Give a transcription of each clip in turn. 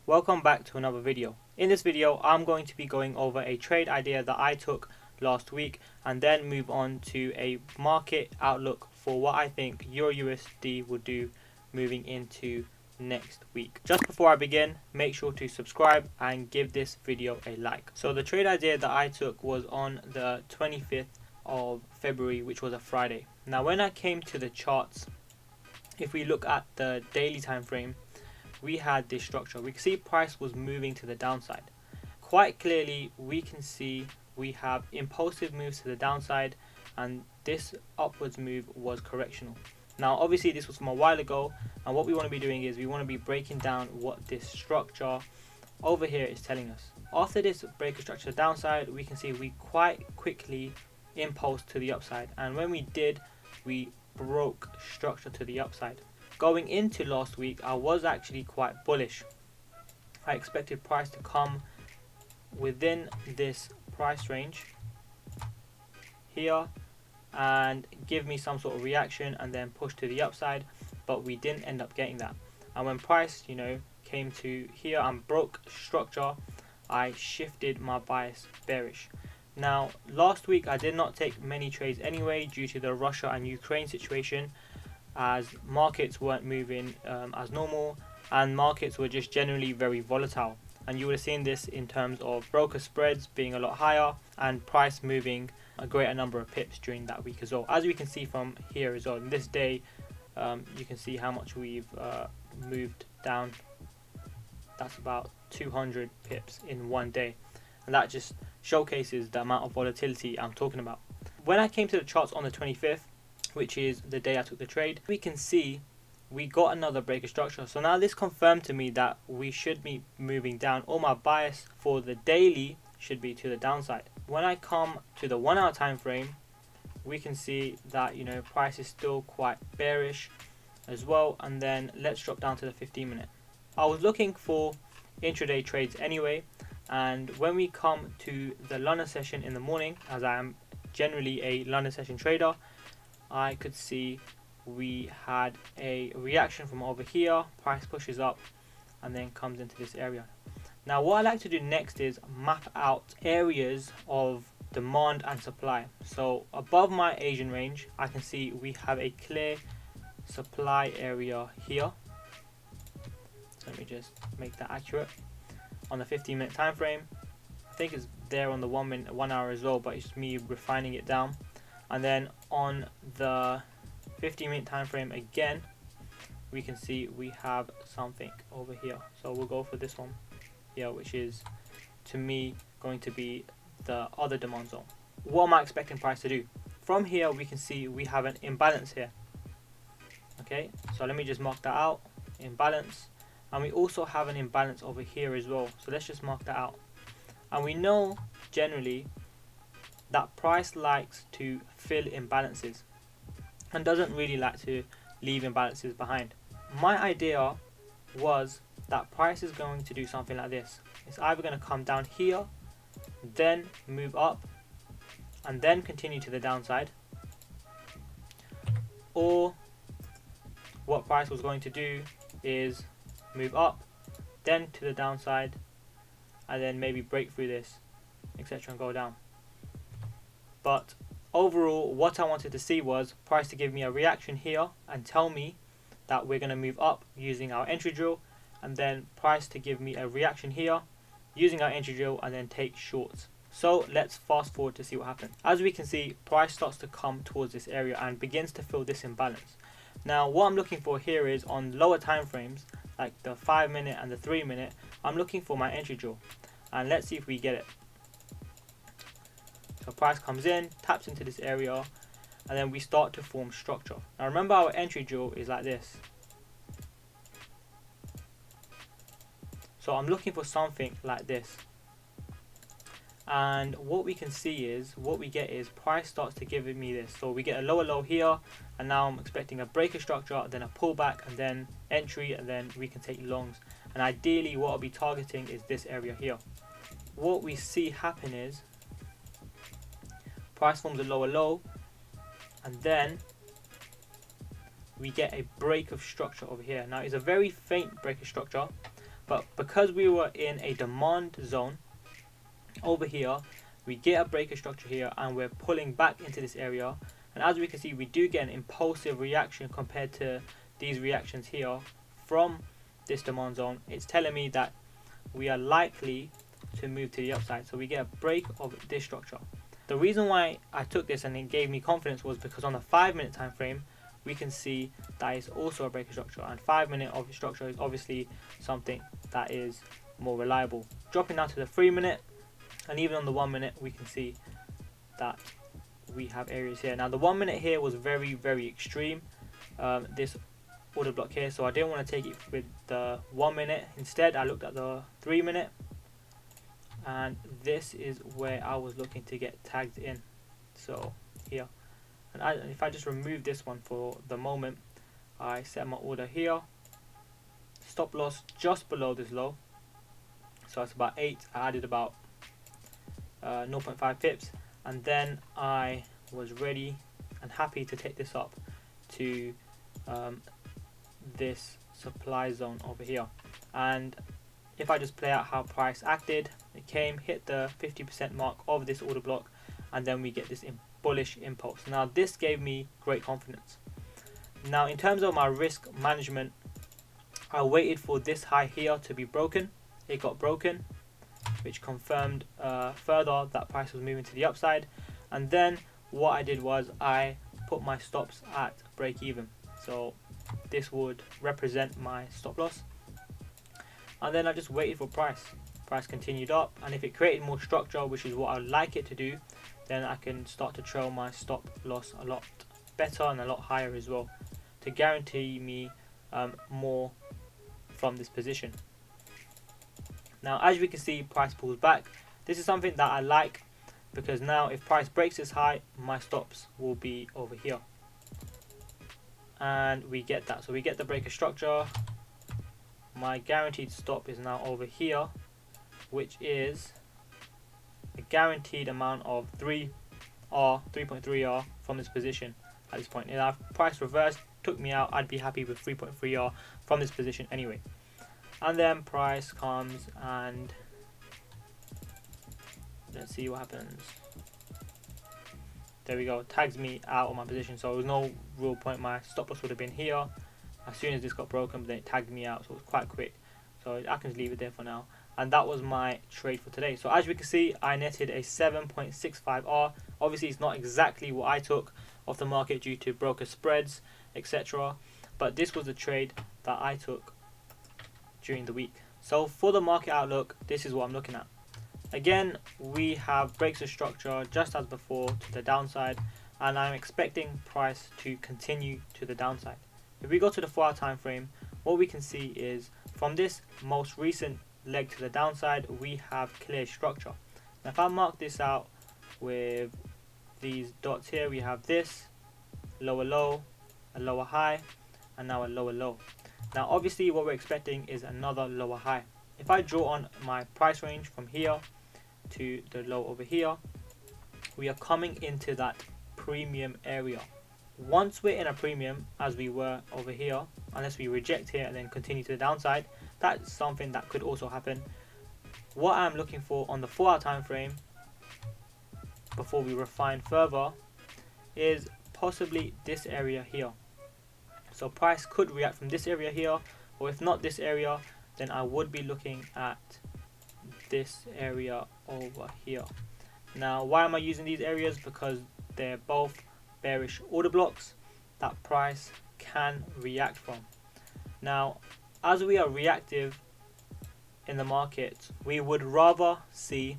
Welcome back to another video. In this video I'm going to be going over a trade idea that I took last week and then move on to a market outlook for what I think EURUSD will do moving into next week. Just before I begin, make sure to subscribe and give this video a like. So the trade idea that I took was on the 25th of February, which was a Friday. Now when I came to the charts, if we look at the daily time frame, we had this structure. We can see price was moving to the downside. Quite clearly we can see we have impulsive moves to the downside, and this upwards move was correctional. Now obviously this was from a while ago, and what we want to be doing is we want to be breaking down what this structure over here is telling us. After this breaker structure downside, we can see we quite quickly impulsed to the upside, and when we did, we broke structure to the upside. Going into last week, I was actually quite bullish. I expected price to come within this price range here and give me some sort of reaction and then push to the upside, but we didn't end up getting that. And when price, came to here and broke structure, I shifted my bias bearish. Now last week I did not take many trades anyway due to the Russia and Ukraine situation, as markets weren't moving as normal, and markets were just generally very volatile. And you would have seen this in terms of broker spreads being a lot higher and price moving a greater number of pips during that week as well. As we can see from here as well, in this day, you can see how much we've moved down. That's about 200 pips in one day, and that just showcases the amount of volatility I'm talking about. When I came to the charts on the 25th, which is the day I took the trade, we can see we got another breaker structure. So now this confirmed to me that we should be moving down, or my bias for the daily should be to the downside. When I come to the 1 hour time frame, we can see that price is still quite bearish as well. And then let's drop down to the 15-minute. I was looking for intraday trades anyway, and when we come to the London session in the morning, as I am generally a London session trader, I could see we had a reaction from over here. Price pushes up and then comes into this area. Now what I like to do next is map out areas of demand and supply. So above my Asian range, I can see we have a clear supply area here. So let me just make that accurate. On the 15-minute time frame, I think it's there on the 1 hour as well, but it's me refining it down. And then on the 15-minute time frame again, we can see we have something over here. So we'll go for this one here, which is to me going to be the other demand zone. What am I expecting price to do? From here we can see we have an imbalance here. Okay, so let me just mark that out, imbalance. And we also have an imbalance over here as well, so let's just mark that out. And we know generally that price likes to fill imbalances and doesn't really like to leave imbalances behind. My idea was that price is going to do something like this. It's either going to come down here, then move up, and then continue to the downside, or what price was going to do is move up, then to the downside, and then maybe break through this, etc., and go down. But overall, what I wanted to see was price to give me a reaction here and tell me that we're going to move up using our entry drill, and then price to give me a reaction here using our entry drill and then take shorts. So let's fast forward to see what happens. As we can see, price starts to come towards this area and begins to fill this imbalance. Now what I'm looking for here is on lower time frames, like the 5-minute and the 3-minute, I'm looking for my entry drill, and let's see if we get it. So price comes in, taps into this area, and then we start to form structure. Now remember, our entry drill is like this. So I'm looking for something like this. And what we can see is, what we get is price starts to give me this. So we get a lower low here, and now I'm expecting a breaker structure, then a pullback, and then entry, and then we can take longs. And ideally what I'll be targeting is this area here. What we see happen is price forms a lower low, and then we get a break of structure over here. Now it's a very faint break of structure, But because we were in a demand zone over here, we get a breaker structure here and we're pulling back into this area, and as we can see, we do get an impulsive reaction compared to these reactions here from this demand zone. It's telling me that we are likely to move to the upside, so we get a break of this structure. The reason why I took this and it gave me confidence was because on the 5-minute time frame we can see that it's also a breaker structure, and 5-minute of structure is obviously something that is more reliable. Dropping down to the 3-minute, and even on the 1-minute we can see that we have areas here. Now the 1-minute here was very, very extreme, this order block here, so I didn't want to take it with the 1-minute. Instead I looked at the 3-minute, and this is where I was looking to get tagged in. So here, and if I just remove this one for the moment, I set my order here, stop loss just below this low, so it's about 8. I added about 0.5 pips, and then I was ready and happy to take this up to this supply zone over here. And if I just play out how price acted, it came, hit the 50% mark of this order block, and then we get this bullish impulse. Now this gave me great confidence. Now in terms of my risk management, I waited for this high here to be broken. It got broken, which confirmed further that price was moving to the upside. And then what I did was I put my stops at break even, so this would represent my stop loss. And then I just waited for price continued up, and if it created more structure, which is what I would like it to do, then I can start to trail my stop loss a lot better and a lot higher as well, to guarantee me more from this position. Now as we can see, price pulls back. This is something that I like, because now if price breaks this high, my stops will be over here, and we get that. So we get the breaker structure. My guaranteed stop is now over here, which is a guaranteed amount of 3.3R from this position at this point. If price reversed, took me out, I'd be happy with 3.3R from this position anyway. And then price comes and let's see what happens. There we go, tags me out of my position, so there was no real point. My stop loss would have been here as soon as this got broken, but then it tagged me out, so it was quite quick. So I can just leave it there for now. And that was my trade for today. So as we can see, I netted a 7.65R. Obviously it's not exactly what I took off the market due to broker spreads, etc. But this was the trade that I took during the week. So for the market outlook, this is what I'm looking at. Again, we have breaks of structure just as before to the downside, and I'm expecting price to continue to the downside. If we go to the 4-hour time frame, what we can see is from this most recent leg to the downside, we have clear structure. Now if I mark this out with these dots here, we have this lower low, a lower high, and now a lower low. Now obviously what we're expecting is another lower high. If I draw on my price range from here to the low over here, we are coming into that premium area. Once we're in a premium, as we were over here, unless we reject here and then continue to the downside, that's something that could also happen. What I'm looking for on the 4-hour time frame, before we refine further, is possibly this area here. So price could react from this area here, or if not this area, then I would be looking at this area over here. Now why am I using these areas? Because they're both bearish order blocks that price can react from. Now as we are reactive in the market, we would rather see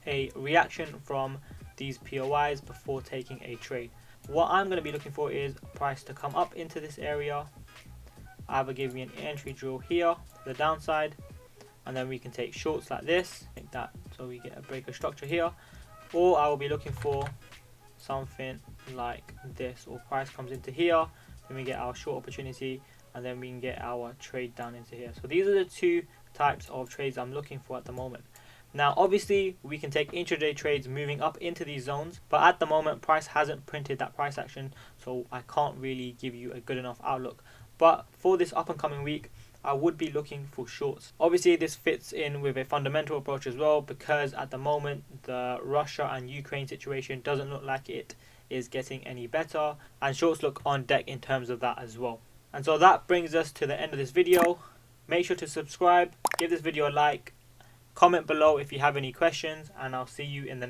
a reaction from these POIs before taking a trade. What I'm going to be looking for is price to come up into this area, either give me an entry drill here to the downside, and then we can take shorts like this, like that, so we get a breaker structure here, or I will be looking for something like this, or price comes into here, then we get our short opportunity, and then we can get our trade down into here. So these are the two types of trades I'm looking for at the moment. Now obviously we can take intraday trades moving up into these zones, but at the moment price hasn't printed that price action, so I can't really give you a good enough outlook. But for this up and coming week, I would be looking for shorts. Obviously this fits in with a fundamental approach as well, because at the moment the Russia and Ukraine situation doesn't look like it is getting any better, and shorts look on deck in terms of that as well. And so that brings us to the end of this video. Make sure to subscribe, give this video a like, comment below if you have any questions, and I'll see you in the